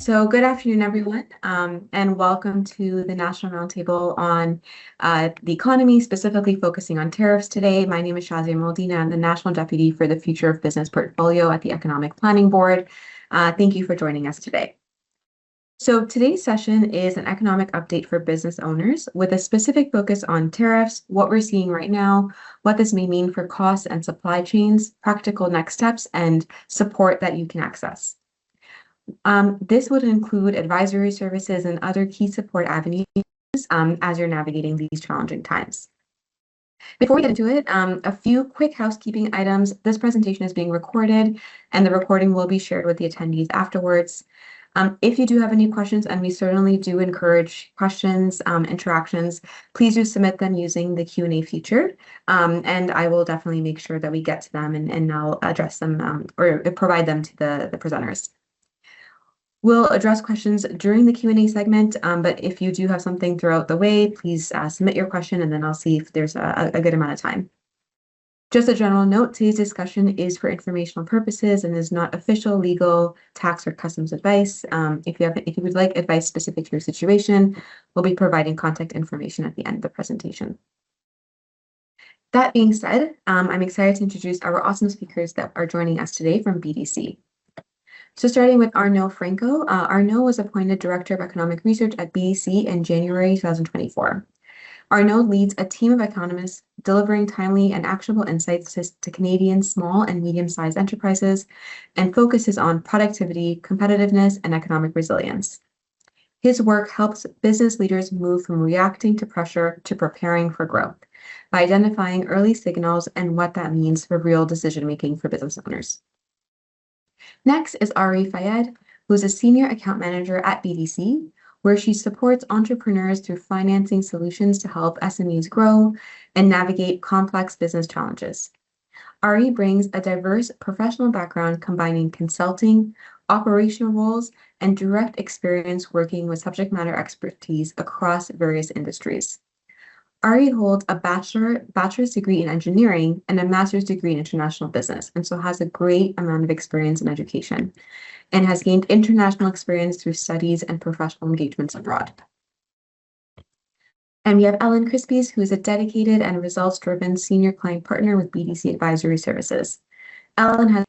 So good afternoon, everyone, and welcome to the National Roundtable on the economy, specifically focusing on tariffs today. My name is Shazia Moldina. I'm the National Deputy for the Future of Business Portfolio at the Economic Planning Board. Thank you for joining us today. So today's session is an economic update for business owners with a specific focus on tariffs, what we're seeing right now, what this may mean for costs and supply chains, practical next steps, and support that you can access. This would include advisory services and other key support avenues as you're navigating these challenging times. Before we get into it, a few quick housekeeping items. This presentation is being recorded and the recording will be shared with the attendees afterwards. If you do have any questions, and we certainly do encourage questions, interactions, please do submit them using the Q&A feature, and I will definitely make sure that we get to them and I'll address them or provide them to the presenters. We'll address questions during the Q&A segment, but if you do have something throughout the way, please submit your question and then I'll see if there's a good amount of time. Just a general note, today's discussion is for informational purposes and is not official, legal, tax, or customs advice. If you would like advice specific to your situation, we'll be providing contact information at the end of the presentation. That being said, I'm excited to introduce our awesome speakers that are joining us today from BDC. So starting with Arnaud Franco, Arnaud was appointed Director of Economic Research at BDC in January 2024. Arnaud leads a team of economists delivering timely and actionable insights to Canadian small and medium-sized enterprises and focuses on productivity, competitiveness, and economic resilience. His work helps business leaders move from reacting to pressure to preparing for growth by identifying early signals and what that means for real decision-making for business owners. Next is Aurie Fayad, who is a Senior Account Manager at BDC, where she supports entrepreneurs through financing solutions to help SMEs grow and navigate complex business challenges. Aurie brings a diverse professional background combining consulting, operational roles, and direct experience working with subject matter expertise across various industries. Aurie holds a bachelor's degree in engineering and a master's degree in international business, and so has a great amount of experience in education and has gained international experience through studies and professional engagements abroad. And we have Krispis, who is a dedicated and results-driven senior client partner with BDC Advisory Services. Ellen has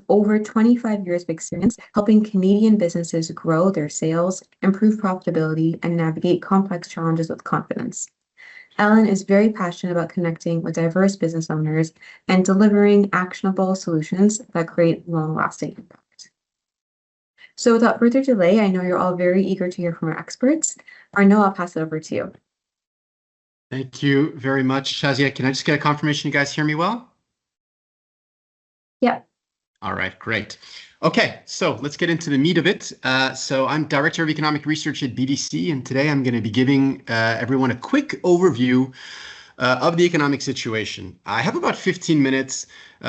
over 25 years of experience helping Canadian businesses grow their sales, improve profitability, and navigate complex challenges with confidence. Ellen is very passionate about connecting with diverse business owners and delivering actionable solutions that create long-lasting impact. So without further delay, I know you're all very eager to hear from our experts. Arnaud, I'll pass it over to you. Thank you very much, Shazia. Can I just get a confirmation you guys hear me well? Yeah. All right, great. Okay, so let's get into the meat of it. So I'm Director of Economic Research at BDC, and today I'm going to be giving everyone a quick overview of the economic situation. I have about 15 minutes,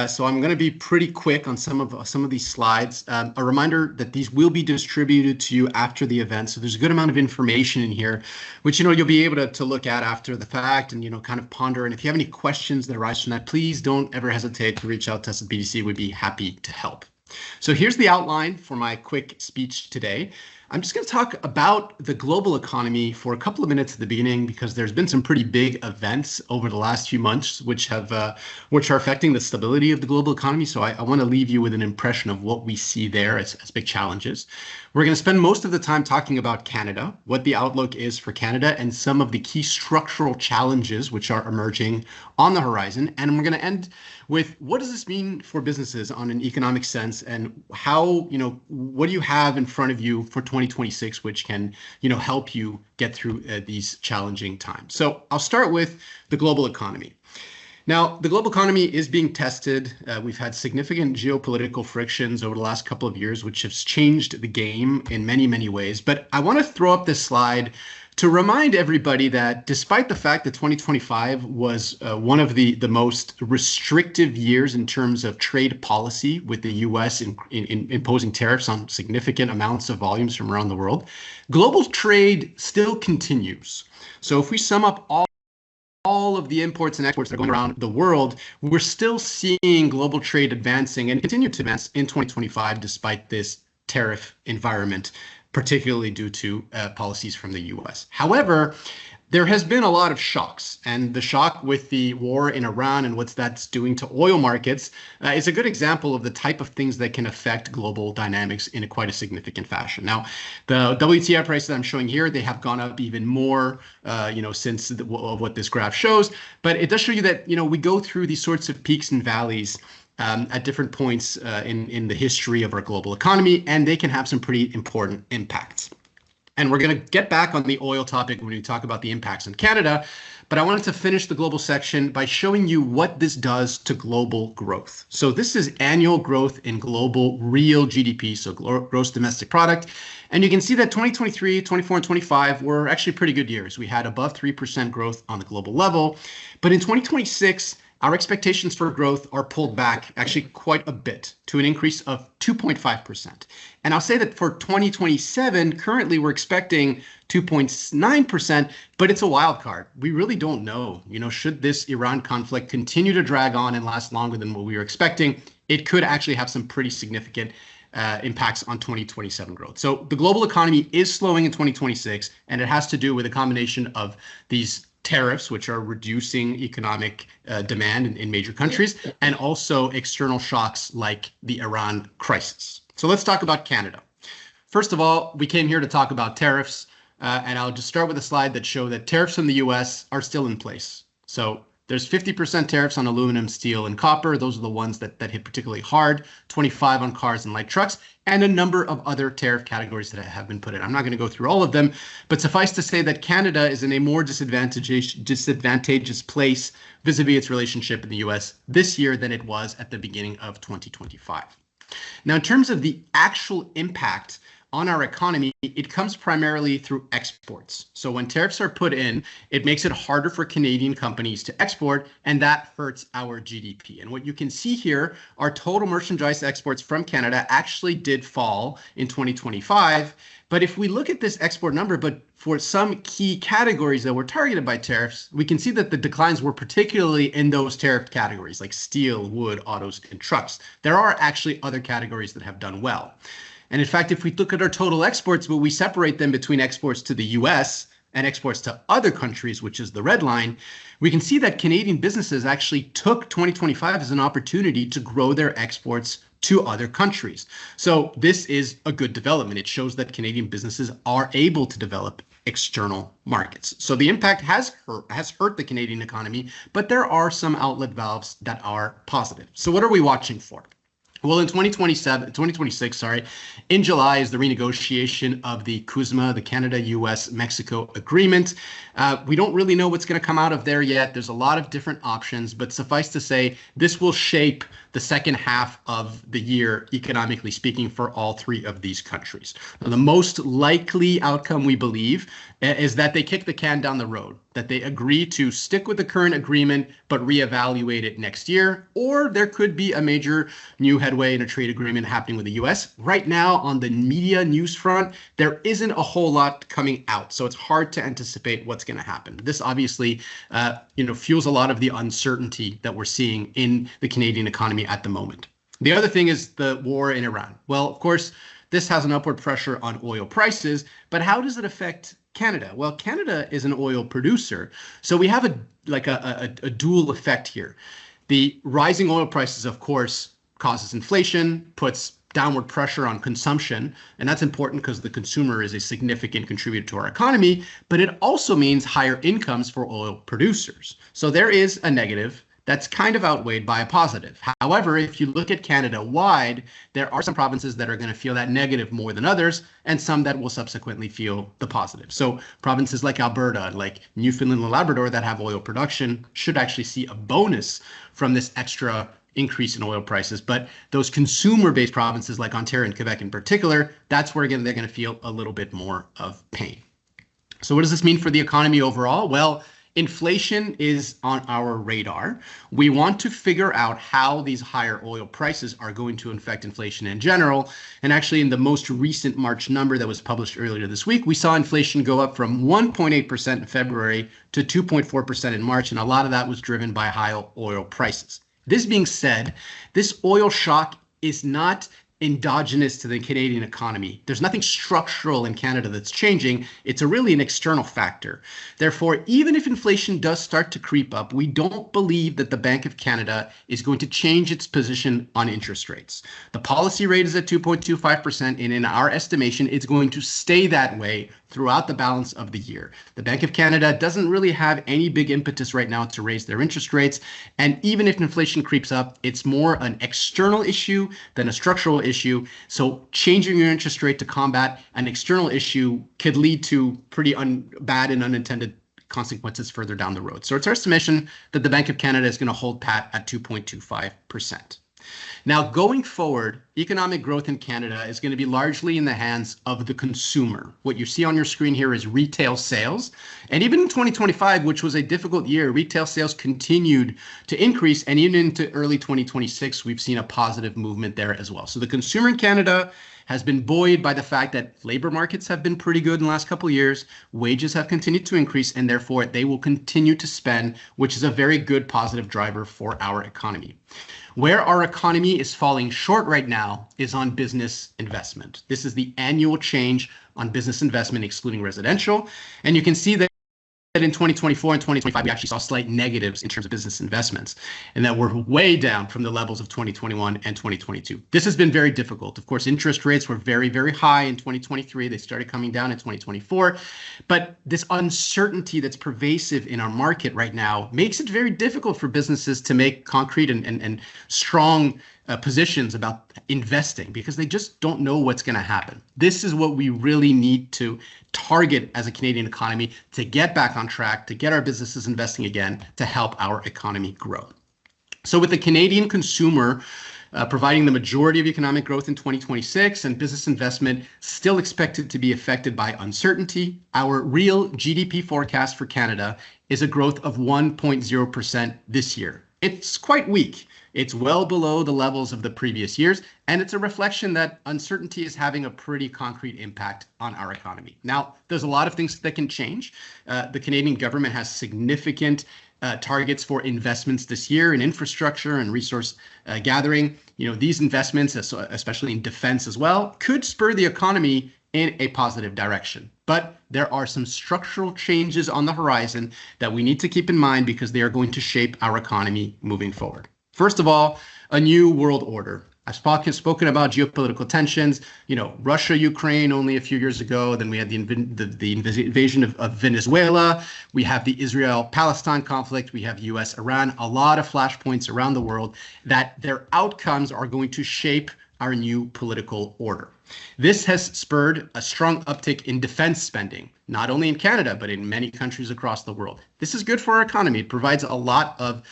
so I'm going to be pretty quick on some of these slides. A reminder that these will be distributed to you after the event, so there's a good amount of information in here, which you'll be able to look at after the fact and kind of ponder. And if you have any questions that arise from that, please don't ever hesitate to reach out to us at BDC. We'd be happy to help. So here's the outline for my quick speech today. I'm just going to talk about the global economy for a couple of minutes at the beginning because there's been some pretty big events over the last few months which are affecting the stability of the global economy. So I want to leave you with an impression of what we see there as big challenges. We're going to spend most of the time talking about Canada, what the outlook is for Canada, and some of the key structural challenges which are emerging on the horizon. And we're going to end with what does this mean for businesses on an economic sense, and how, what do you have in front of you for 2026, which can, help you get through these challenging times. So I'll start with the global economy. Now, the global economy is being tested. We've had significant geopolitical frictions over the last couple of years, which has changed the game in many, many ways. But I want to throw up this slide to remind everybody that despite the fact that 2025 was one of the most restrictive years in terms of trade policy, with the US in imposing tariffs on significant amounts of volumes from around the world, global trade still continues. So if we sum up all of the imports and exports that are going around the world, we're still seeing global trade advancing and continue to advance in 2025 despite this tariff environment particularly due to policies from the US. However, there has been a lot of shocks, and the shock with the war in Iran and what that's doing to oil markets is a good example of the type of things that can affect global dynamics in quite a significant fashion. Now, the WTI prices that I'm showing here, they have gone up even more, since what this graph shows, but it does show you that, we go through these sorts of peaks and valleys at different points in the history of our global economy, and they can have some pretty important impacts. And we're going to get back on the oil topic when we talk about the impacts in Canada. But I wanted to finish the global section by showing you what this does to global growth. So this is annual growth in global real GDP, so gross domestic product. And you can see that 2023, 24, and 25 were actually pretty good years. We had above 3% growth on the global level. But in 2026, our expectations for growth are pulled back actually quite a bit to an increase of 2.5%. And I'll say that for 2027, currently we're expecting 2.9%, but it's a wild card. We really don't know. Should this Iran conflict continue to drag on and last longer than what we were expecting, it could actually have some pretty significant impacts on 2027 growth. So the global economy is slowing in 2026, and it has to do with a combination of these tariffs, which are reducing economic demand in major countries, and also external shocks like the Iran crisis. So let's talk about Canada. First of all, we came here to talk about tariffs, and I'll just start with a slide that shows that tariffs in the US are still in place. So there's 50% tariffs on aluminum, steel, and copper. Those are the ones that hit particularly hard, 25 on cars and light trucks, and a number of other tariff categories that have been put in. I'm not going to go through all of them, but suffice to say that Canada is in a more disadvantageous place vis-a-vis its relationship in the US this year than it was at the beginning of 2025. Now, in terms of the actual impact on our economy, it comes primarily through exports. So when tariffs are put in, it makes it harder for Canadian companies to export, and that hurts our GDP. And what you can see here, our total merchandise exports from Canada actually did fall in 2025. But if we look at this export number, but for some key categories that were targeted by tariffs, we can see that the declines were particularly in those tariff categories like steel, wood, autos, and trucks. There are actually other categories that have done well. And in fact, if we look at our total exports, but we separate them between exports to the US and exports to other countries, which is the red line, we can see that Canadian businesses actually took 2025 as an opportunity to grow their exports to other countries. So this is a good development. It shows that Canadian businesses are able to develop external markets. So the impact has hurt the Canadian economy, but there are some outlet valves that are positive. So what are we watching for? Well, in 2026, in July is the renegotiation of the CUSMA, the Canada, US, Mexico agreement. We don't really know what's going to come out of there yet. There's a lot of different options, but suffice to say, this will shape the second half of the year, economically speaking, for all three of these countries. Now, the most likely outcome, we believe, is that they kick the can down the road, that they agree to stick with the current agreement, but reevaluate it next year, or there could be a major new headway in a trade agreement happening with the US. Right now, on the media news front, there isn't a whole lot coming out, so it's hard to anticipate what's going to happen. This obviously, fuels a lot of the uncertainty that we're seeing in the Canadian economy at the moment. The other thing is the war in Iran. Well, of course, this has an upward pressure on oil prices, but how does it affect Canada? Well, Canada is an oil producer, so we have a dual effect here. The rising oil prices, of course, causes inflation, puts downward pressure on consumption, and that's important because the consumer is a significant contributor to our economy, but it also means higher incomes for oil producers. So there is a negative that's kind of outweighed by a positive. However, if you look at Canada-wide, there are some provinces that are going to feel that negative more than others, and some that will subsequently feel the positive. So provinces like Alberta, like Newfoundland and Labrador that have oil production should actually see a bonus from this extra increase in oil prices. But those consumer-based provinces like Ontario and Quebec in particular, that's where, again, they're going to feel a little bit more of pain. So what does this mean for the economy overall? Well, inflation is on our radar. We want to figure out how these higher oil prices are going to affect inflation in general. And actually, in the most recent March number that was published earlier this week, we saw inflation go up from 1.8% in February to 2.4% in March. And a lot of that was driven by high oil prices. This being said, this oil shock is not endogenous to the Canadian economy. There's nothing structural in Canada that's changing. It's really an external factor. Therefore, even if inflation does start to creep up, we don't believe that the Bank of Canada is going to change its position on interest rates. The policy rate is at 2.25%, and in our estimation, it's going to stay that way throughout the balance of the year. The Bank of Canada doesn't really have any big impetus right now to raise their interest rates. And even if inflation creeps up, it's more an external issue than a structural issue. So changing your interest rate to combat an external issue could lead to pretty bad and unintended consequences further down the road. So it's our estimation that the Bank of Canada is going to hold pat at 2.25%. Now, going forward, economic growth in Canada is going to be largely in the hands of the consumer. What you see on your screen here is retail sales. And even in 2025, which was a difficult year, retail sales continued to increase. And even into early 2026, we've seen a positive movement there as well. So the consumer in Canada has been buoyed by the fact that labor markets have been pretty good in the last couple of years. Wages have continued to increase, and therefore they will continue to spend, which is a very good positive driver for our economy. Where our economy is falling short right now is on business investment. This is the annual change on business investment, excluding residential. And you can see that in 2024 and 2025, we actually saw slight negatives in terms of business investments, and that we're way down from the levels of 2021 and 2022. This has been very difficult. Of course, interest rates were very, very high in 2023. They started coming down in 2024. But this uncertainty that's pervasive in our market right now makes it very difficult for businesses to make concrete and strong positions about investing, because they just don't know what's going to happen. This is what we really need to target as a Canadian economy to get back on track, to get our businesses investing again, to help our economy grow. So with the Canadian consumer providing the majority of economic growth in 2026 and business investment still expected to be affected by uncertainty, our real GDP forecast for Canada is a growth of 1.0% this year. It's quite weak. It's well below the levels of the previous years, and it's a reflection that uncertainty is having a pretty concrete impact on our economy. Now, there's a lot of things that can change. The Canadian government has significant targets for investments this year in infrastructure and resource gathering. You know, these investments, especially in defense as well, could spur the economy in a positive direction. But there are some structural changes on the horizon that we need to keep in mind, because they are going to shape our economy moving forward. First of all, a new world order. I've spoken about geopolitical tensions. You know, Russia, Ukraine only a few years ago. Then we had the invasion of Venezuela. We have the Israel-Palestine conflict. We have U.S.-Iran. A lot of flashpoints around the world that their outcomes are going to shape our new political order. This has spurred a strong uptick in defense spending, not only in Canada, but in many countries across the world. This is good for our economy. It provides a lot of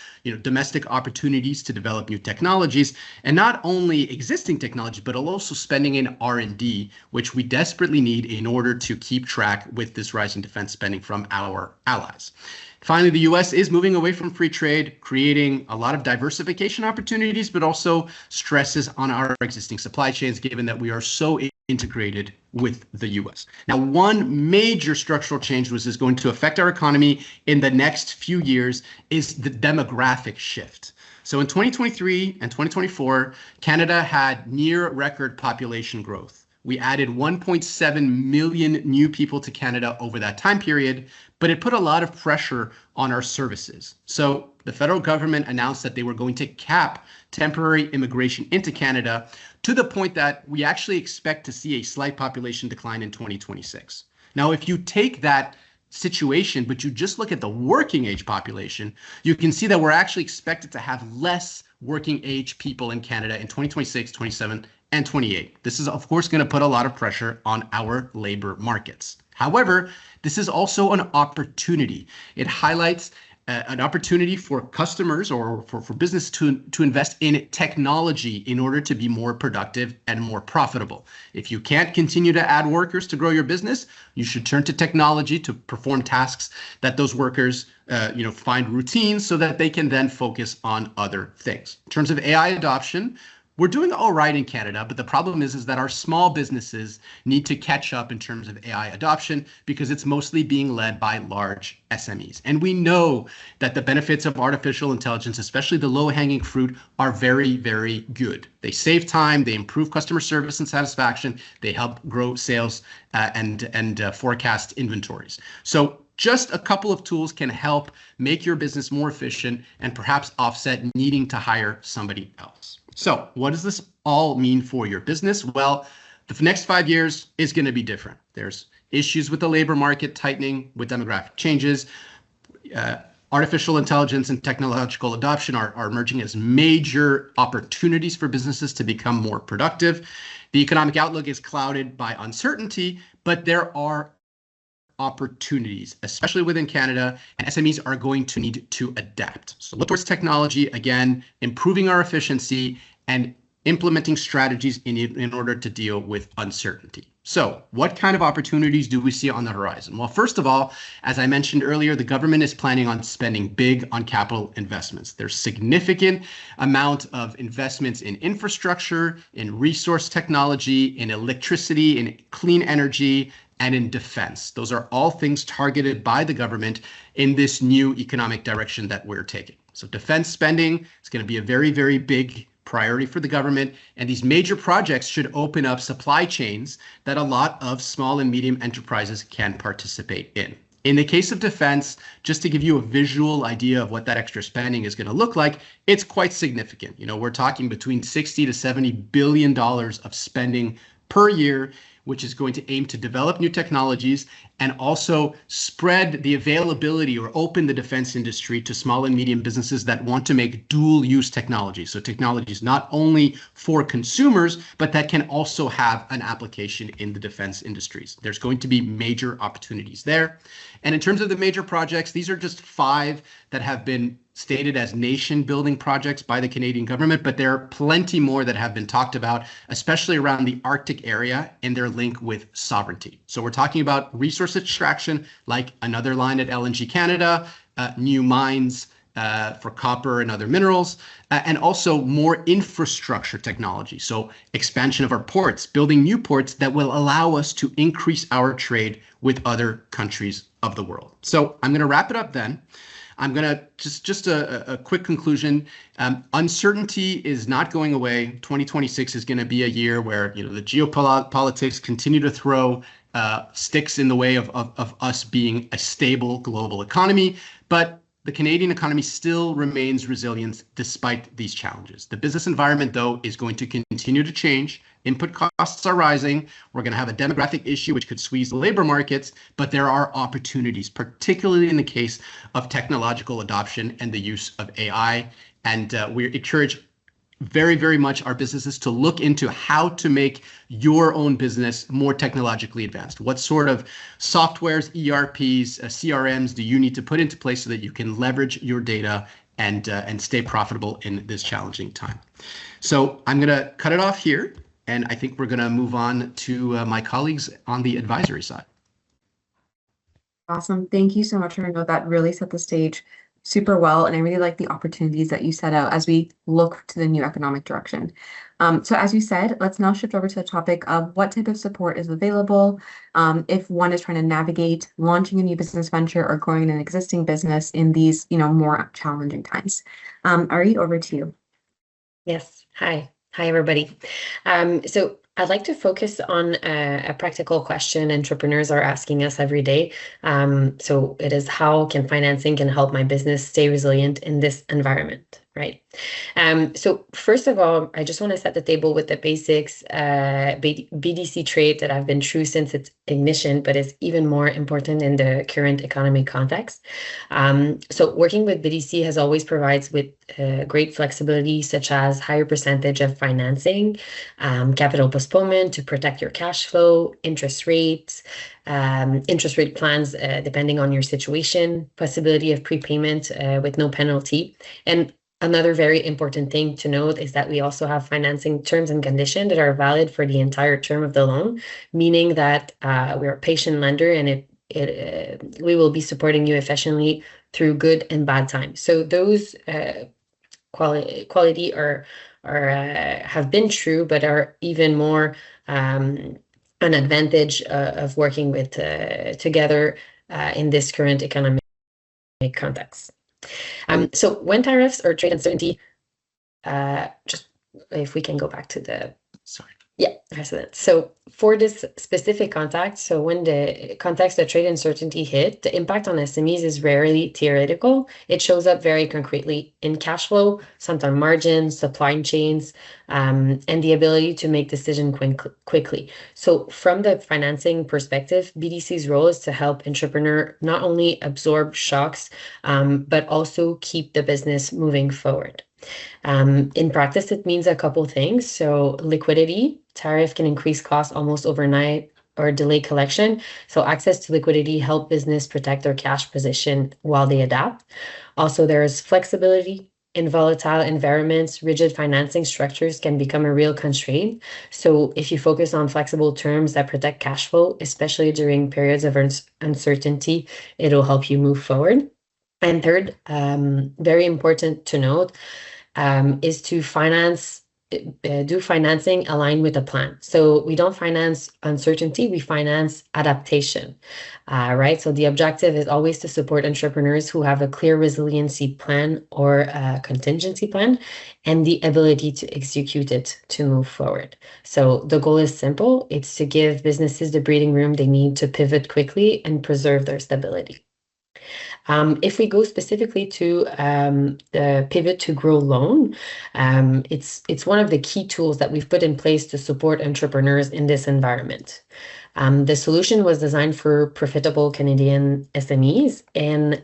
domestic opportunities to develop new technologies, and not only existing technology, but also spending in R&D, which we desperately need in order to keep track with this rising defense spending from our allies. Finally, the U.S. is moving away from free trade, creating a lot of diversification opportunities, but also stresses on our existing supply chains, given that we are so integrated with the U.S. Now, one major structural change which is going to affect our economy in the next few years is the demographic shift. So in 2023 and 2024, Canada had near record population growth. We added 1.7 million new people to Canada over that time period, but it put a lot of pressure on our services. So the federal government announced that they were going to cap temporary immigration into Canada, to the point that we actually expect to see a slight population decline in 2026. Now, if you take that situation, but you just look at the working age population, you can see that we're actually expected to have less working age people in Canada in 2026, 27, and 28. This is, of course, going to put a lot of pressure on our labor markets. However, this is also an opportunity. It highlights an opportunity for customers or for business to invest in technology in order to be more productive and more profitable. If you can't continue to add workers to grow your business, you should turn to technology to perform tasks that those workers find routine, so that they can then focus on other things. In terms of AI adoption, we're doing all right in Canada, but the problem is that our small businesses need to catch up in terms of AI adoption because it's mostly being led by large SMEs. And we know that the benefits of artificial intelligence, especially the low-hanging fruit, are very, very good. They save time, they improve customer service and satisfaction, they help grow sales and forecast inventories. So just a couple of tools can help make your business more efficient and perhaps offset needing to hire somebody else. So what does this all mean for your business? Well, the next 5 years is going to be different. There's issues with the labor market tightening, with demographic changes. Artificial intelligence and technological adoption are emerging as major opportunities for businesses to become more productive. The economic outlook is clouded by uncertainty, but there are opportunities, especially within Canada, and SMEs are going to need to adapt. So look towards technology, again, improving our efficiency and implementing strategies in order to deal with uncertainty. So what kind of opportunities do we see on the horizon? Well, first of all, as I mentioned earlier, the government is planning on spending big on capital investments. There's significant amount of investments in infrastructure, in resource technology, in electricity, in clean energy, and in defense. Those are all things targeted by the government in this new economic direction that we're taking. So defense spending is going to be a very, very big priority for the government. And these major projects should open up supply chains that a lot of small and medium enterprises can participate in. In the case of defense, just to give you a visual idea of what that extra spending is going to look like, it's quite significant. You know, we're talking between 60 to 70 billion dollars of spending per year, which is going to aim to develop new technologies and also spread the availability or open the defense industry to small and medium businesses that want to make dual use technology. So technologies not only for consumers, but that can also have an application in the defense industries. There's going to be major opportunities there. And in terms of the major projects, these are just 5 that have been stated as nation building projects by the Canadian government, but there are plenty more that have been talked about, especially around the Arctic area and their link with sovereignty. So we're talking about resource extraction, like another line at LNG Canada, new mines for copper and other minerals, and also more infrastructure technology. So expansion of our ports, building new ports that will allow us to increase our trade with other countries of the world. So I'm going to wrap it up then. I'm going to just a quick conclusion. Uncertainty is not going away. 2026 is going to be a year where, you know, the geopolitics continue to throw sticks in the way of us being a stable global economy. But the Canadian economy still remains resilient despite these challenges. The business environment, though, is going to continue to change. Input costs are rising. We're going to have a demographic issue which could squeeze the labor markets, but there are opportunities, particularly in the case of technological adoption and the use of AI. And we encourage very, very much our businesses to look into how to make your own business more technologically advanced. What sort of softwares, ERPs, CRMs do you need to put into place so that you can leverage your data and stay profitable in this challenging time? So I'm going to cut it off here, and I think we're going to move on to my colleagues on the advisory side. Awesome. Thank you so much, Arnaud. That really set the stage super well. And I really like the opportunities that you set out as we look to the new economic direction. So as you said, let's now shift over to the topic of what type of support is available if one is trying to navigate launching a new business venture or growing an existing business in these, more challenging times. Aurie, over to you. Yes. Hi, everybody. So I'd like to focus on a practical question entrepreneurs are asking us every day. So it is, how can financing help my business stay resilient in this environment, right? So first of all, I just want to set the table with the basics. BDC trait that have been true since its ignition, but is even more important in the current economic context. So working with BDC has always provides with great flexibility, such as higher percentage of financing, capital postponement to protect your cash flow, interest rates, interest rate plans depending on your situation, possibility of prepayment with no penalty. And another very important thing to note is that we also have financing terms and conditions that are valid for the entire term of the loan, meaning that we're a patient lender and we will be supporting you efficiently through good and bad times. So those quality are have been true, but are even more an advantage of working with together in this current economic context. So when tariffs or trade uncertainty, just if we can go back to the precedent. So for this specific context, so when the context of trade uncertainty hit, the impact on SMEs is rarely theoretical. It shows up very concretely in cash flow, sometimes margins, supply chains, and the ability to make decisions quickly. So from the financing perspective, BDC's role is to help entrepreneur not only absorb shocks, but also keep the business moving forward. In practice, it means a couple things. So liquidity, tariff can increase costs almost overnight or delay collection. So access to liquidity help business protect their cash position while they adapt. Also, there's flexibility. In volatile environments, rigid financing structures can become a real constraint. So if you focus on flexible terms that protect cash flow, especially during periods of uncertainty, it'll help you move forward. And third, very important to note, is to do financing aligned with a plan. So we don't finance uncertainty, we finance adaptation, right? So the objective is always to support entrepreneurs who have a clear resiliency plan or a contingency plan and the ability to execute it to move forward. So the goal is simple. It's to give businesses the breathing room they need to pivot quickly and preserve their stability. If we go specifically to the Pivot to Grow loan, it's one of the key tools that we've put in place to support entrepreneurs in this environment. The solution was designed for profitable Canadian SMEs and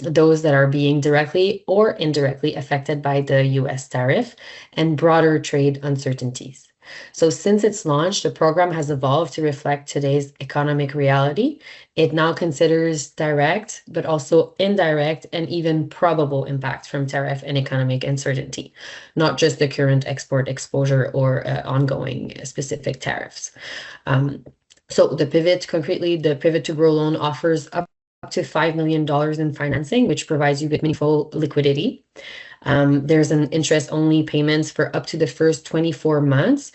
those that are being directly or indirectly affected by the US tariff and broader trade uncertainties. So since its launch, the program has evolved to reflect today's economic reality. It now considers direct, but also indirect and even probable impact from tariff and economic uncertainty, not just the current export exposure or ongoing specific tariffs. So the Pivot to Grow loan offers up to $5 million in financing, which provides you with meaningful liquidity. There's an interest-only payments for up to the first 24 months,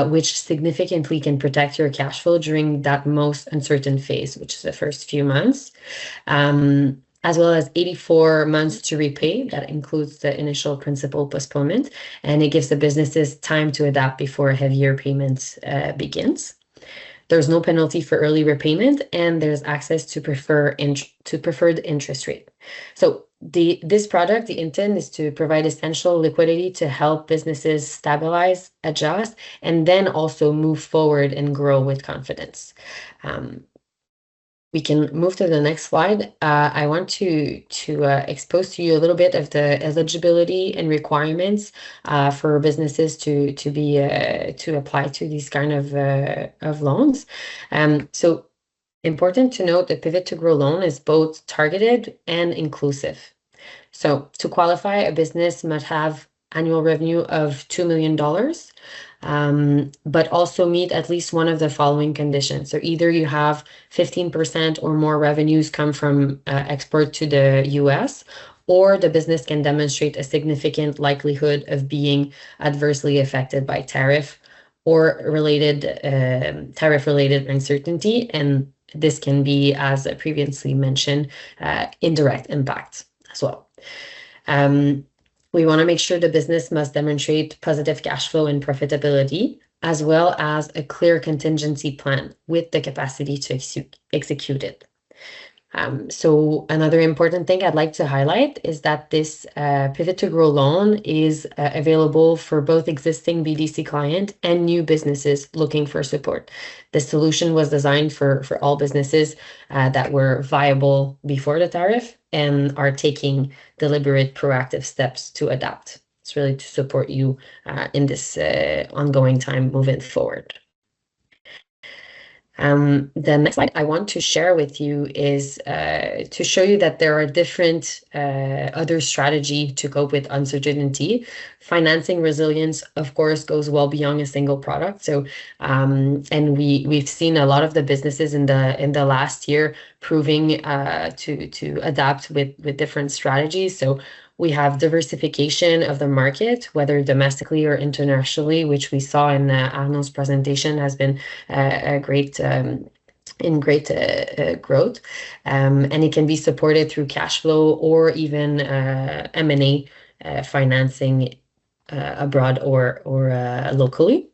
which significantly can protect your cash flow during that most uncertain phase, which is the first few months, as well as 84 months to repay. That includes the initial principal postponement, and it gives the businesses time to adapt before heavier payments begins. There's no penalty for early repayment, and there's access to preferred interest rate. So this product, the intent is to provide essential liquidity to help businesses stabilize, adjust, and then also move forward and grow with confidence. We can move to the next slide. I want to expose to you a little bit of the eligibility and requirements for businesses to apply to these kind of loans. So important to note that Pivot to Grow loan is both targeted and inclusive. So to qualify, a business must have annual revenue of $2 million, but also meet at least one of the following conditions. So either you have 15% or more revenues come from export to the US, or the business can demonstrate a significant likelihood of being adversely affected by tariff or tariff-related uncertainty. And this can be, as previously mentioned, indirect impact as well. We want to make sure the business must demonstrate positive cash flow and profitability, as well as a clear contingency plan with the capacity to execute it. So another important thing I'd like to highlight is that this Pivot to Grow loan is available for both existing BDC client and new businesses looking for support. The solution was designed for all businesses that were viable before the tariff and are taking deliberate, proactive steps to adapt. It's really to support you in this ongoing time moving forward. The next slide I want to share with you is to show you that there are different other strategy to cope with uncertainty. Financing resilience, of course, goes well beyond a single product. So, and we've seen a lot of the businesses in the last year proving to adapt with different strategies. So we have diversification of the market, whether domestically or internationally, which we saw in Arnaud's presentation has been a great growth, and it can be supported through cash flow or even M&A financing abroad or locally.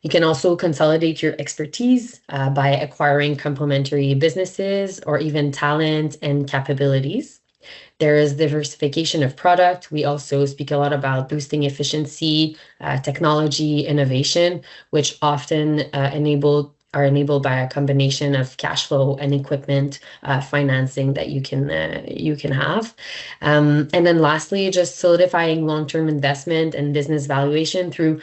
You can also consolidate your expertise by acquiring complementary businesses or even talent and capabilities. There is diversification of product. We also speak a lot about boosting efficiency, technology, innovation, which often are enabled by a combination of cash flow and equipment financing that you can have. And then lastly, just solidifying long-term investment and business valuation through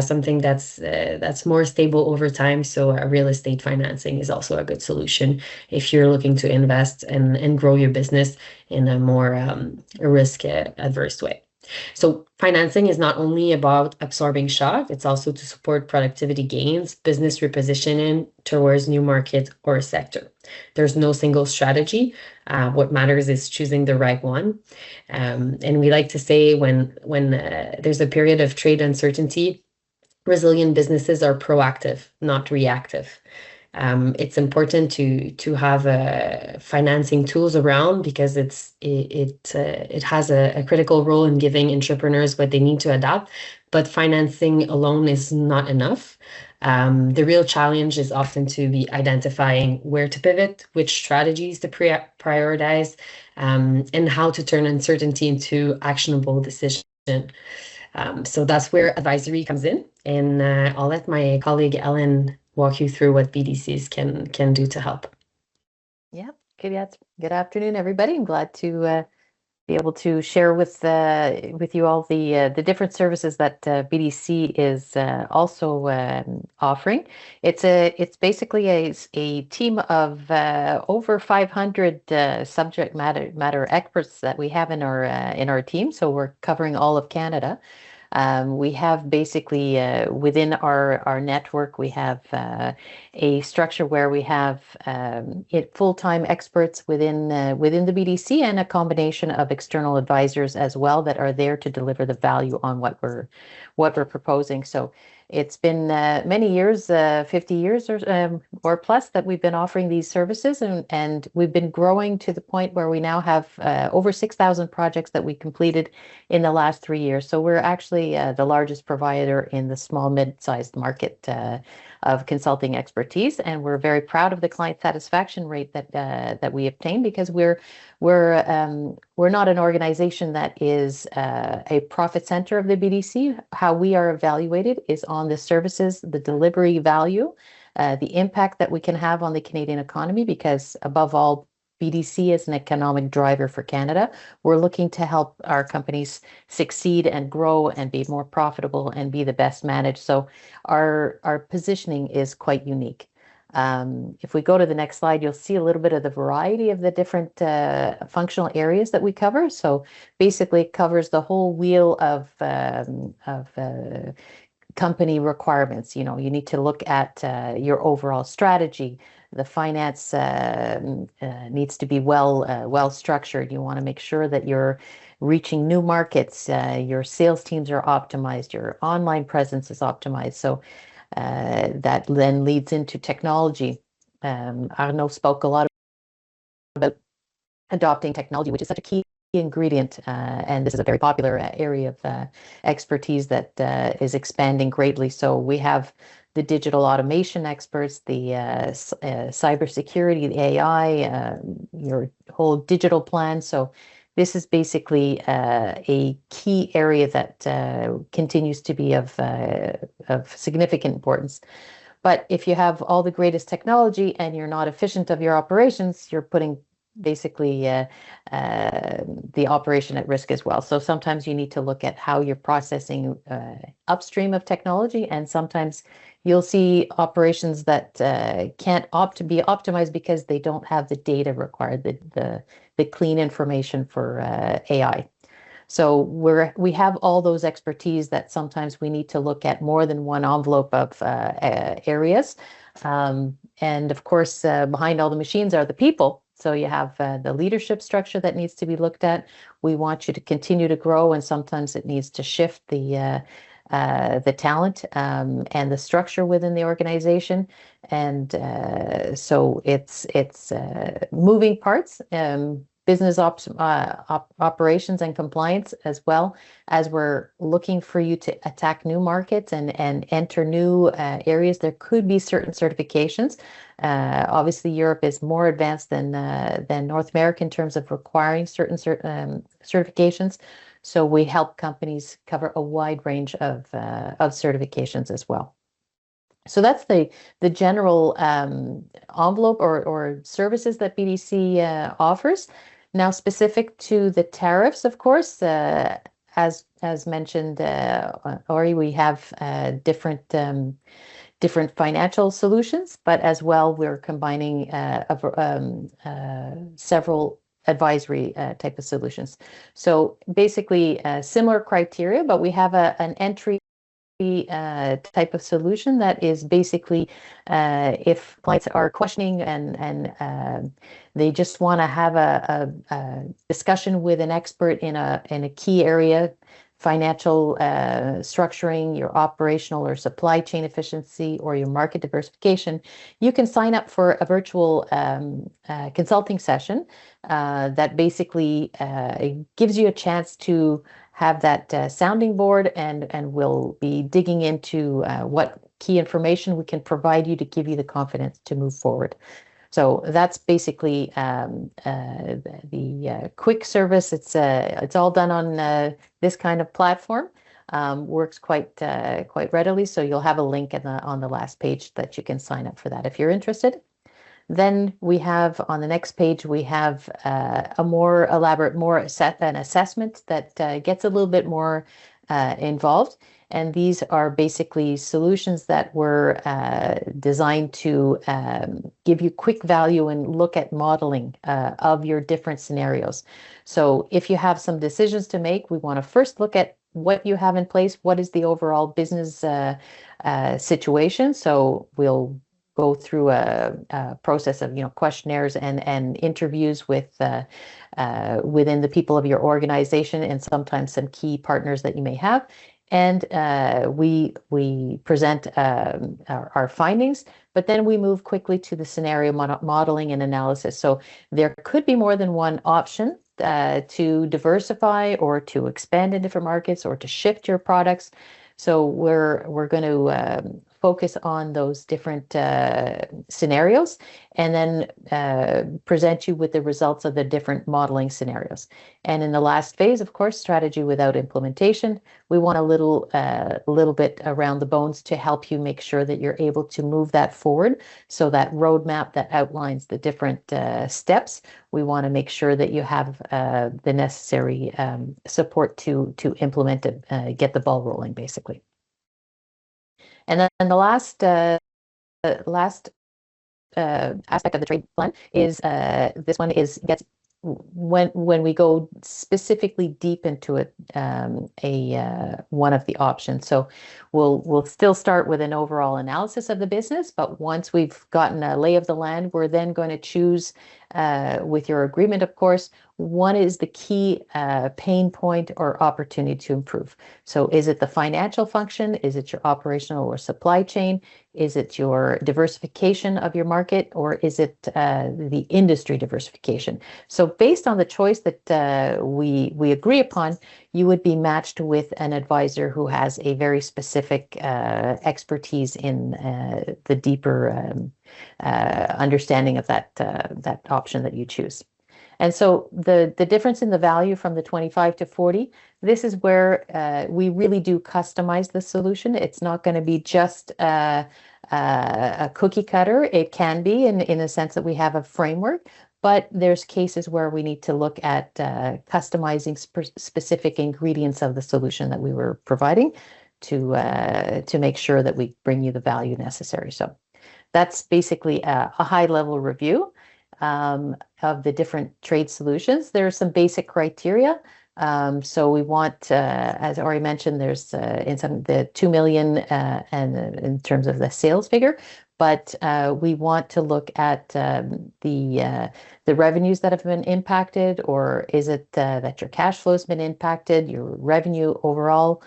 something that's more stable over time. So real estate financing is also a good solution if you're looking to invest and grow your business in a more risk adverse way. So financing is not only about absorbing shock, it's also to support productivity gains, business repositioning towards new market or sector. There's no single strategy. What matters is choosing the right one. And we like to say when there's a period of trade uncertainty, resilient businesses are proactive, not reactive. It's important to have financing tools around because it has a critical role in giving entrepreneurs what they need to adapt, but financing alone is not enough. The real challenge is often to be identifying where to pivot, which strategies to prioritize, and how to turn uncertainty into actionable decision. So that's where advisory comes in, and I'll let my colleague Ellen walk you through what BDCs can do to help. Yeah, good afternoon, everybody. I'm glad to be able to share with you all the different services that BDC is also offering. It's basically a team of over 500 subject matter experts that we have in our team. So we're covering all of Canada. We have basically within our network, we have a structure where we have full-time experts within the BDC and a combination of external advisors as well that are there to deliver the value on what we're proposing. So it's been many years, 50 years or plus that we've been offering these services, and we've been growing to the point where we now have over 6,000 projects that we completed in the last 3 years. So we're actually the largest provider in the small mid-sized market of consulting expertise, and we're very proud of the client satisfaction rate that we obtain because we're not an organization that is a profit center of the BDC. How we are evaluated is on the services, the delivery value, the impact that we can have on the Canadian economy, because above all, BDC is an economic driver for Canada. We're looking to help our companies succeed and grow and be more profitable and be the best managed. So our positioning is quite unique. If we go to the next slide, you'll see a little bit of the variety of the different functional areas that we cover. So basically it covers the whole wheel of company requirements. You need to look at your overall strategy. The finance needs to be well structured. You want to make sure that you're reaching new markets. Your sales teams are optimized. Your online presence is optimized. So that then leads into technology. Arnaud spoke a lot about adopting technology, which is such a key ingredient, and this is a very popular area of expertise that is expanding greatly. So we have the digital automation experts, the cybersecurity, the AI, your whole digital plan. So this is basically a key area that continues to be of significant importance. But if you have all the greatest technology and you're not efficient of your operations, you're putting basically the operation at risk as well. So sometimes you need to look at how you're processing upstream of technology, and sometimes you'll see operations that can't be optimized because they don't have the data required, the clean information for AI. So we have all those expertise that sometimes we need to look at more than one envelope of areas. And of course, behind all the machines are the people. So you have the leadership structure that needs to be looked at. We want you to continue to grow, and sometimes it needs to shift the talent and the structure within the organization. And so it's moving parts, business operations and compliance, as well as we're looking for you to attack new markets and enter new areas. There could be certain certifications. Obviously, Europe is more advanced than North America in terms of requiring certain certifications. So we help companies cover a wide range of certifications as well. So that's the general envelope or services that BDC offers. Now, specific to the tariffs, of course, as mentioned, Aurie, we have different financial solutions, but as well, we're combining several advisory type of solutions. So basically, similar criteria, but we have an entry type of solution that is basically if clients are questioning and they just want to have a discussion with an expert in a key area, financial structuring, your operational or supply chain efficiency, or your market diversification, you can sign up for a virtual consulting session that basically gives you a chance to have that sounding board, and we'll be digging into what key information we can provide you to give you the confidence to move forward. So that's basically the quick service. It's all done on this kind of platform. Works quite readily. So you'll have a link on the last page that you can sign up for that if you're interested. Then we have on the next page, we have a more elaborate, an assessment that gets a little bit more involved. And these are basically solutions that were designed to give you quick value and look at modeling of your different scenarios. So if you have some decisions to make, we want to first look at what you have in place. What is the overall business situation? So we'll go through a process of questionnaires and interviews with within the people of your organization, and sometimes some key partners that you may have. And we present our findings, but then we move quickly to the scenario modeling and analysis. So there could be more than one option to diversify or to expand in different markets or to shift your products. So we're going to focus on those different scenarios, and then present you with the results of the different modeling scenarios. And in the last phase, of course, strategy without implementation, we want a little bit around the bones to help you make sure that you're able to move that forward. So that roadmap that outlines the different steps, we want to make sure that you have the necessary support to implement it, get the ball rolling, basically. And then the last aspect of the trade plan is this one gets when we go specifically deep into it, one of the options. So we'll still start with an overall analysis of the business, but once we've gotten a lay of the land, we're then going to choose, with your agreement, of course, one is the key pain point or opportunity to improve. So is it the financial function? Is it your operational or supply chain? Is it your diversification of your market, or is it the industry diversification? So based on the choice that we agree upon, you would be matched with an advisor who has a very specific expertise in the deeper understanding of that option that you choose. And so the difference in the value from the 25 to 40, this is where we really do customize the solution. It's not going to be just a cookie cutter. It can be in the sense that we have a framework, but there's cases where we need to look at customizing specific ingredients of the solution that we were providing to make sure that we bring you the value necessary. So that's basically a high-level review of the different trade solutions. There are some basic criteria. So we want, as I already mentioned, there's the 2 million and in terms of the sales figure, but we want to look at the revenues that have been impacted, or is it that your cash flow has been impacted, your revenue overall,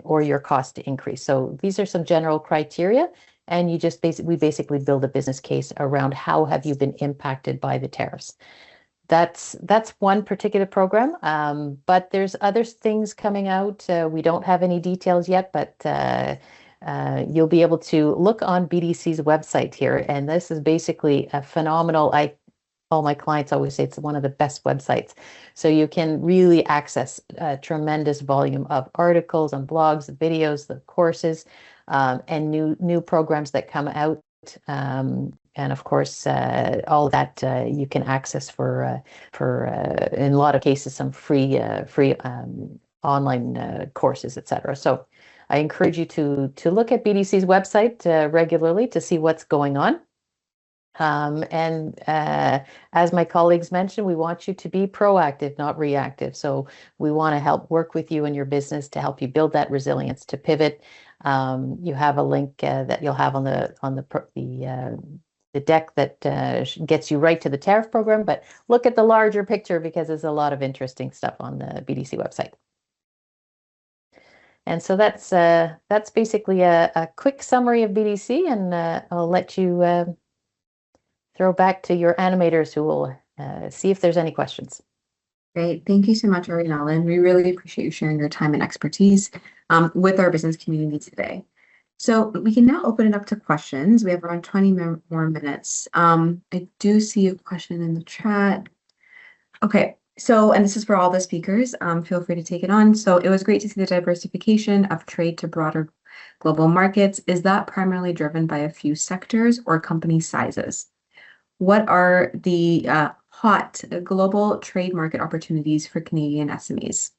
or your cost increase. So these are some general criteria, and you just we basically build a business case around how have you been impacted by the tariffs. That's one particular program, but there's other things coming out. We don't have any details yet, but you'll be able to look on BDC's website here, and this is basically a phenomenal. All my clients always say it's one of the best websites. So you can really access a tremendous volume of articles and blogs, the videos, the courses, and new programs that come out. And of course, all that you can access for in a lot of cases, some free online courses, etc. So I encourage you to look at BDC's website regularly to see what's going on. And as my colleagues mentioned, we want you to be proactive, not reactive. So we want to help work with you and your business to help you build that resilience to pivot. You have a link that you'll have on the deck that gets you right to the tariff program, but look at the larger picture because there's a lot of interesting stuff on the BDC website. And so that's basically a quick summary of BDC, and I'll let you throw back to your animators who will see if there's any questions. Great. Thank you so much, Aurie and Ellen. We really appreciate you sharing your time and expertise with our business community today. So we can now open it up to questions. We have around 20 more minutes. I do see a question in the chat. Okay. So, and this is for all the speakers. Feel free to take it on. So it was great to see the diversification of trade to broader global markets. Is that primarily driven by a few sectors or company sizes? What are the hot global trade market opportunities for Canadian SMEs?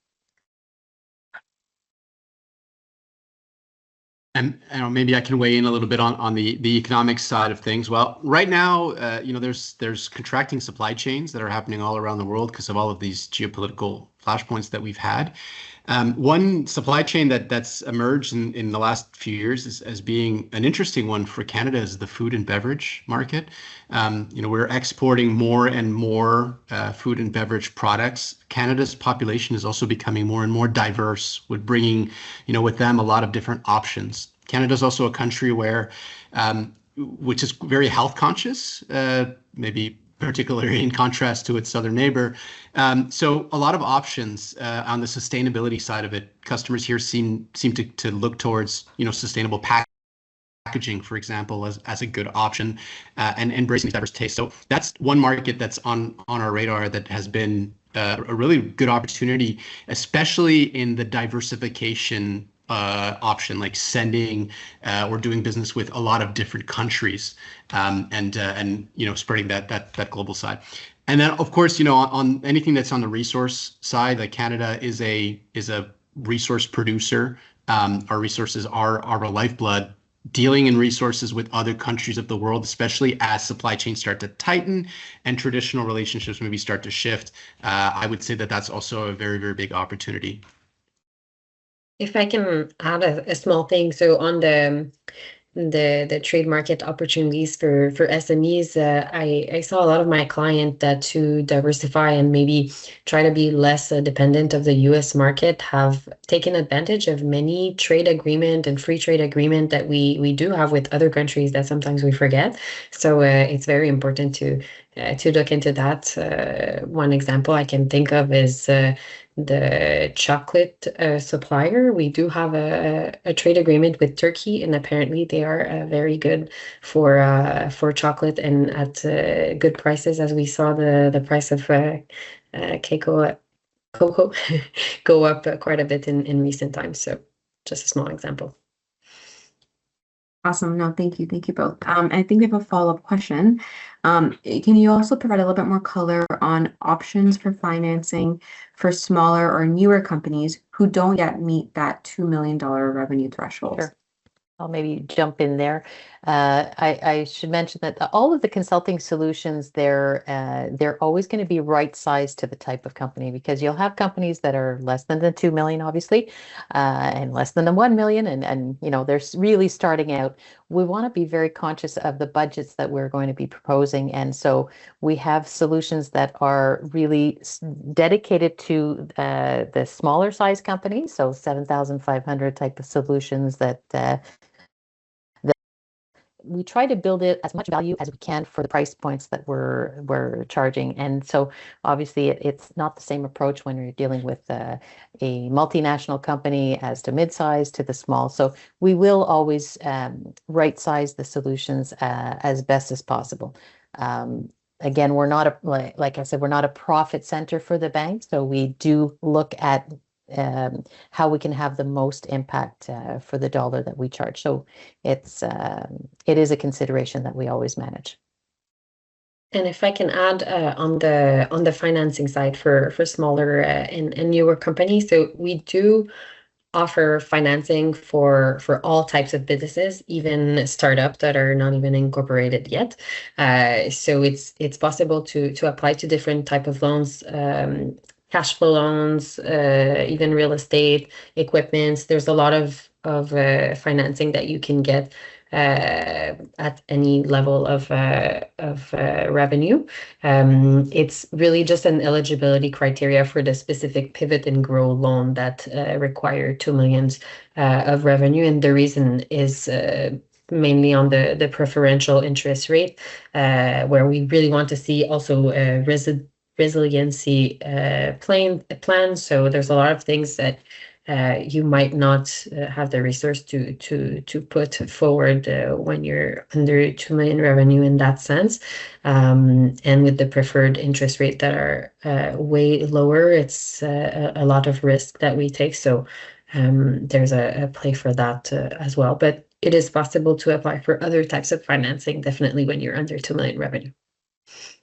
And maybe I can weigh in a little bit on the economic side of things. Well, right now, there's contracting supply chains that are happening all around the world because of all of these geopolitical flashpoints that we've had. One supply chain that's emerged in the last few years as being an interesting one for Canada is the food and beverage market. We're exporting more and more food and beverage products. Canada's population is also becoming more and more diverse, with bringing, with them a lot of different options. Canada's also a country which is very health conscious, maybe particularly in contrast to its southern neighbor. So a lot of options on the sustainability side of it. Customers here seem to look towards, sustainable packaging, for example, as a good option, and embracing diverse tastes. So that's one market that's on our radar that has been a really good opportunity, especially in the diversification option, like sending or doing business with a lot of different countries, and spreading that global side. And then, of course, on anything that's on the resource side, like Canada is a resource producer. Our resources are our lifeblood. Dealing in resources with other countries of the world, especially as supply chains start to tighten and traditional relationships maybe start to shift, I would say that's also a very, very big opportunity. If I can add a small thing, so on the trade market opportunities for SMEs, I saw a lot of my clients that to diversify and maybe try to be less dependent of the US market have taken advantage of many trade agreement and free trade agreement that we do have with other countries that sometimes we forget. So it's very important to look into that. One example I can think of is the chocolate supplier. We do have a trade agreement with Turkey, and apparently they are very good for chocolate and at good prices, as we saw the price of cocoa go up quite a bit in recent times. So just a small example. Awesome. No, thank you. Thank you both. I think we have a follow-up question. Can you also provide a little bit more color on options for financing for smaller or newer companies who don't yet meet that $2 million revenue threshold? Sure. I'll maybe jump in there. I should mention that all of the consulting solutions, they're always going to be right sized to the type of company, because you'll have companies that are less than the 2 million, obviously, and less than the 1 million, and they're really starting out. We want to be very conscious of the budgets that we're going to be proposing, and so we have solutions that are really dedicated to the smaller size companies, so 7,500 type of solutions that we try to build it as much value as we can for the price points that we're charging. And so obviously it's not the same approach when you're dealing with a multinational company as to mid-size to the small. So we will always right size the solutions as best as possible. Again, we're not like I said, we're not a profit center for the bank, so we do look at how we can have the most impact for the dollar that we charge. So it is a consideration that we always manage. And if I can add on the financing side for smaller and newer companies, so we do offer financing for all types of businesses, even startups that are not even incorporated yet. So it's possible to apply to different type of loans, cash flow loans, even real estate, equipments. There's a lot of financing that you can get at any level of revenue. It's really just an eligibility criteria for the specific pivot and grow loan that require 2 million of revenue, and the reason is mainly on the preferential interest rate, where we really want to see also resiliency plan. So there's a lot of things that you might not have the resource to put forward when you're under 2 million revenue in that sense. And with the preferred interest rate that are way lower, it's a lot of risk that we take. So there's a play for that as well. But it is possible to apply for other types of financing, definitely when you're under 2 million revenue.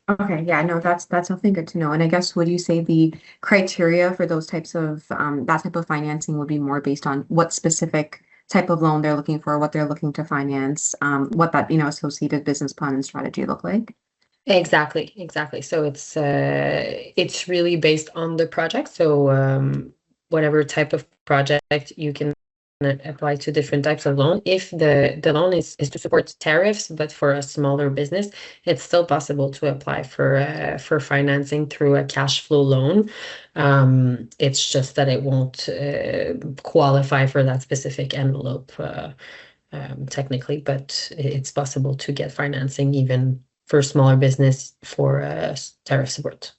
Okay, yeah, no, that's something good to know. And I guess, would you say the criteria for those types of that type of financing would be more based on what specific type of loan they're looking for, what they're looking to finance, what that associated business plan and strategy look like? Exactly. So it's really based on the project. So whatever type of project, you can apply to different types of loan. If the loan is to support tariffs, but for a smaller business, it's still possible to apply for financing through a cash flow loan. It's just that it won't qualify for that specific envelope technically, but it's possible to get financing even for smaller business for tariff support.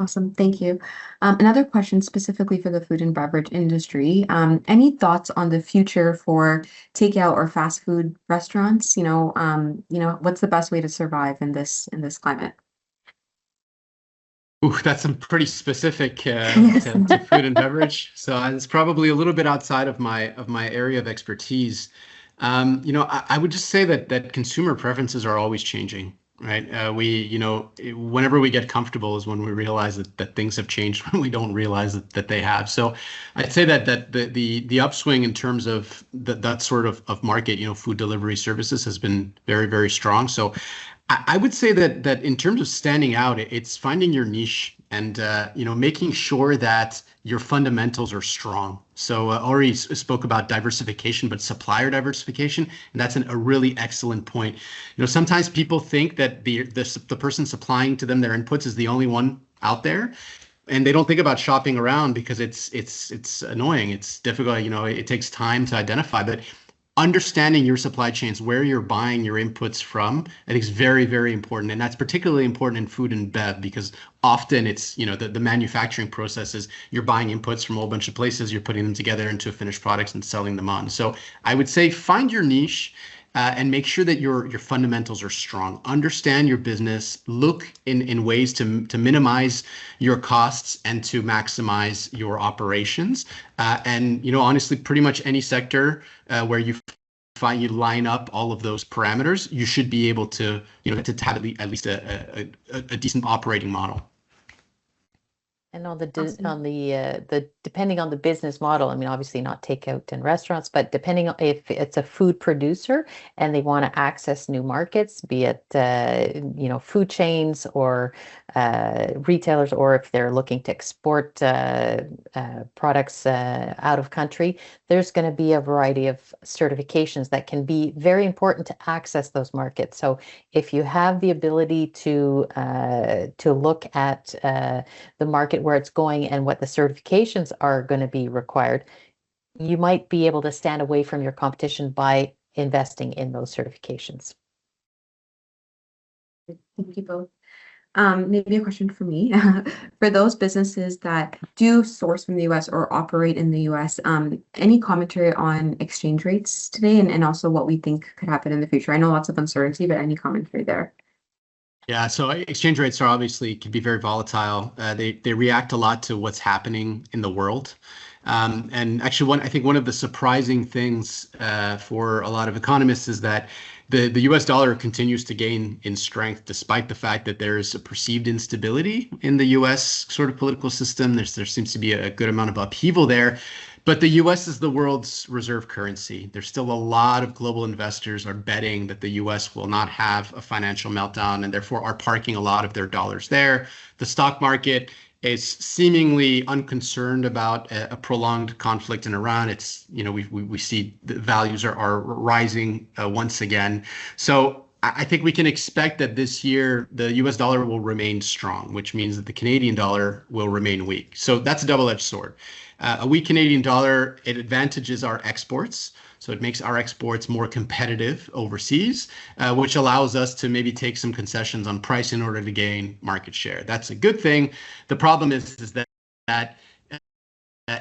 Awesome, thank you. Another question specifically for the food and beverage industry. Any thoughts on the future for takeout or fast food restaurants? What's the best way to survive in this climate? Ooh, that's some pretty specific to food and beverage. So it's probably a little bit outside of my area of expertise. I would just say that consumer preferences are always changing. Right. Whenever we get comfortable is when we realize that things have changed, when we don't realize that they have. So I'd say that the upswing in terms of that sort of market, food delivery services has been very, very strong. So I would say that in terms of standing out, it's finding your niche and making sure that your fundamentals are strong. So Aurie spoke about diversification, but supplier diversification, and that's a really excellent point. Sometimes people think that the person supplying to them their inputs is the only one out there, and they don't think about shopping around because it's annoying, it's difficult. It takes time to identify, but understanding your supply chains, where you're buying your inputs from, I think is very, very important. And that's particularly important in food and bev, because often it's, the manufacturing processes, you're buying inputs from a whole bunch of places, you're putting them together into finished products and selling them on. So I would say find your niche and make sure that your fundamentals are strong. Understand your business, look in ways to minimize your costs and to maximize your operations. And honestly, pretty much any sector where you find you line up all of those parameters, you should be able to to have at least a decent operating model. And on the Awesome. the depending on the business model, I mean, obviously not takeout in restaurants, but depending on if it's a food producer and they want to access new markets, be it, food chains or retailers, or if they're looking to export products out of country, there's going to be a variety of certifications that can be very important to access those markets. So if you have the ability to look at the market where it's going and what the certifications are going to be required, you might be able to stand away from your competition by investing in those certifications. Thank you both. Maybe a question for me. For those businesses that do source from the US or operate in the US, any commentary on exchange rates today and also what we think could happen in the future? I know lots of uncertainty, but any commentary there? Yeah, so exchange rates are obviously can be very volatile. They react a lot to what's happening in the world. And actually, I think one of the surprising things for a lot of economists is that the US dollar continues to gain in strength despite the fact that there is a perceived instability in the US sort of political system. There seems to be a good amount of upheaval there. But the US is the world's reserve currency. There's still a lot of global investors are betting that the US will not have a financial meltdown and therefore are parking a lot of their dollars there. The stock market is seemingly unconcerned about a prolonged conflict in Iran. It's, we see the values are rising once again. So I think we can expect that this year the US dollar will remain strong, which means that the Canadian dollar will remain weak. So that's a double-edged sword. A weak Canadian dollar, it advantages our exports. So it makes our exports more competitive overseas, which allows us to maybe take some concessions on price in order to gain market share. That's a good thing. The problem is that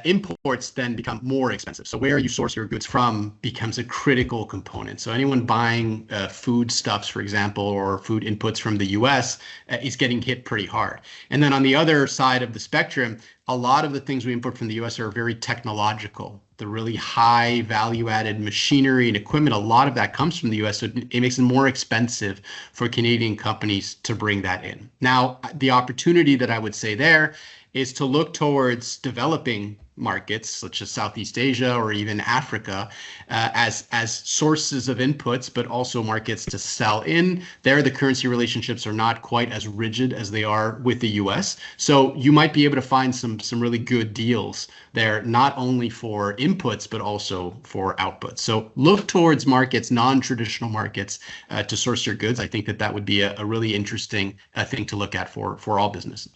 imports then become more expensive. So where you source your goods from becomes a critical component. So anyone buying foodstuffs, for example, or food inputs from the US is getting hit pretty hard. And then on the other side of the spectrum, a lot of the things we import from the US are very technological. The really high value-added machinery and equipment, a lot of that comes from the US, so it makes it more expensive for Canadian companies to bring that in. Now, the opportunity that I would say there is to look towards developing markets such as Southeast Asia or even Africa as sources of inputs, but also markets to sell in. There, the currency relationships are not quite as rigid as they are with the US. So you might be able to find some really good deals there, not only for inputs, but also for outputs. So look towards markets, non-traditional markets, to source your goods. I think that would be a really interesting thing to look at for all businesses.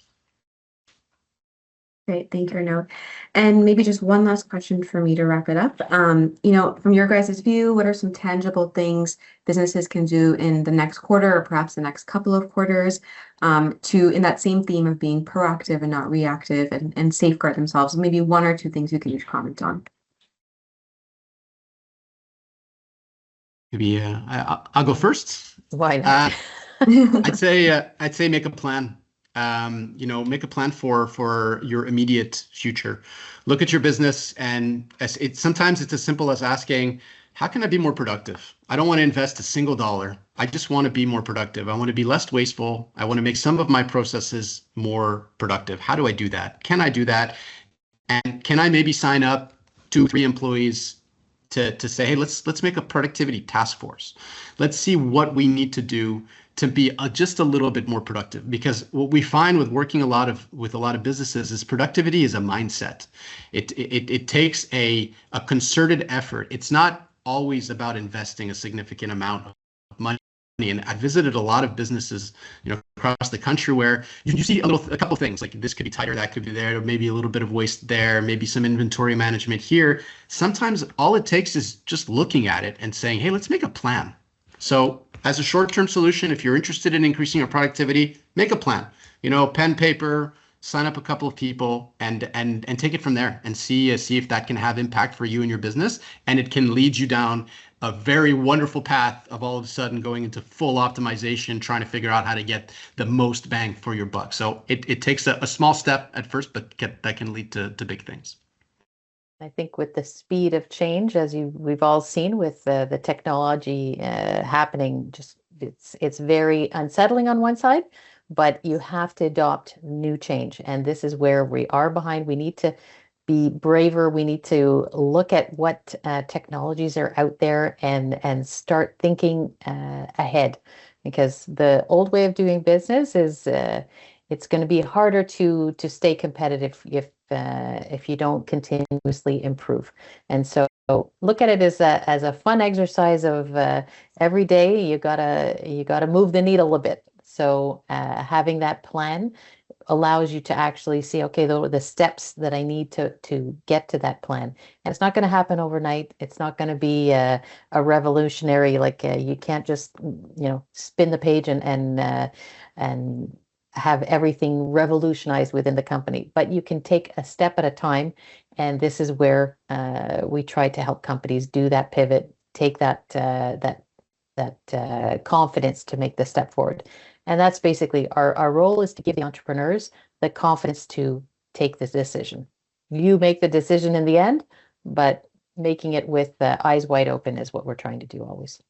Great, thank you, Arnaud. And maybe just one last question for me to wrap it up. From your guys' view, what are some tangible things businesses can do in the next quarter or perhaps the next couple of quarters in that same theme of being proactive and not reactive and safeguard themselves? Maybe one or two things you can each comment on. Maybe I'll go first. Why not? I'd say make a plan. Make a plan for your immediate future. Look at your business, and sometimes it's as simple as asking, how can I be more productive? I don't want to invest a single dollar. I just want to be more productive. I want to be less wasteful. I want to make some of my processes more productive. How do I do that? Can I do that? And can I maybe sign up 2-3 employees to say, hey, let's make a productivity task force. Let's see what we need to do to be just a little bit more productive. Because what we find with working with a lot of businesses is productivity is a mindset. It takes a concerted effort. It's not always about investing a significant amount of money. And I visited a lot of businesses, across the country where you see a couple things like this could be tighter, that could be there, maybe a little bit of waste there, maybe some inventory management here. Sometimes all it takes is just looking at it and saying, hey, let's make a plan. So as a short-term solution, if you're interested in increasing your productivity, make a plan. Pen, paper, sign up a couple of people and take it from there and see if that can have impact for you and your business. And it can lead you down a very wonderful path of all of a sudden going into full optimization, trying to figure out how to get the most bang for your buck. So it takes a small step at first, but that can lead to big things. I think with the speed of change, as we've all seen with the technology happening, just it's very unsettling on one side, but you have to adopt new change. And this is where we are behind. We need to be braver. We need to look at what technologies are out there and start thinking ahead, because the old way of doing business is it's going to be harder to stay competitive if you don't continuously improve. And so look at it as a fun exercise of every day you gotta move the needle a bit. So having that plan allows you to actually see, okay, the steps that I need to get to that plan. And it's not going to happen overnight. It's not going to be a revolutionary, like you can't just, spin the page and have everything revolutionized within the company. But you can take a step at a time. And this is where we try to help companies do that pivot, take that confidence to make the step forward. And that's basically our role, is to give the entrepreneurs the confidence to take this decision. You make the decision in the end, but making it with eyes wide open is what we're trying to do always.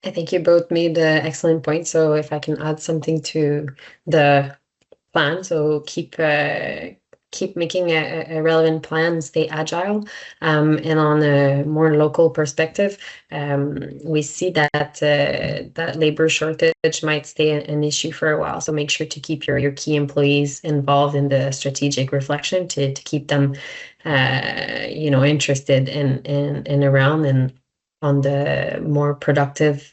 I think you both made excellent points. So if I can add something to the plan, so keep making a relevant plan, stay agile, and on a more local perspective, we see that that labor shortage might stay an issue for a while. So make sure to keep your key employees involved in the strategic reflection to keep them, interested and around. And on the more productive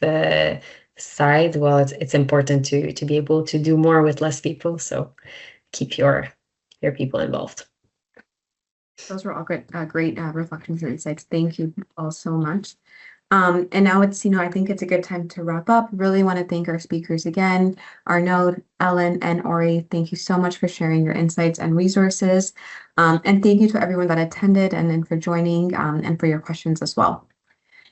side, well, it's important to be able to do more with less people. So keep your people involved. Those were all great reflections and insights. Thank you all so much. And now it's, I think it's a good time to wrap up. Really want to thank our speakers again, Arnaud, Ellen, and Aurie. Thank you so much for sharing your insights and resources. And thank you to everyone that attended and for joining and for your questions as well.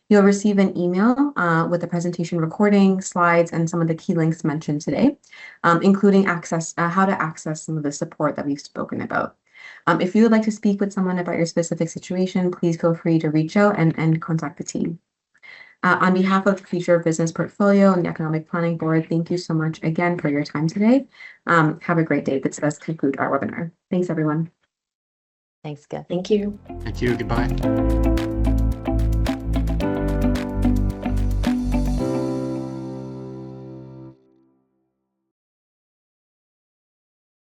You'll receive an email with the presentation recording, slides, and some of the key links mentioned today, including how to access some of the support that we've spoken about. If you would like to speak with someone about your specific situation, please feel free to reach out and contact the team. On behalf of the Future of Business Portfolio and the Economic Planning Board, thank you so much again for your time today. Have a great day. This does conclude our webinar. Thanks, everyone. Thanks, Kat. Thank you. Thank you. Goodbye.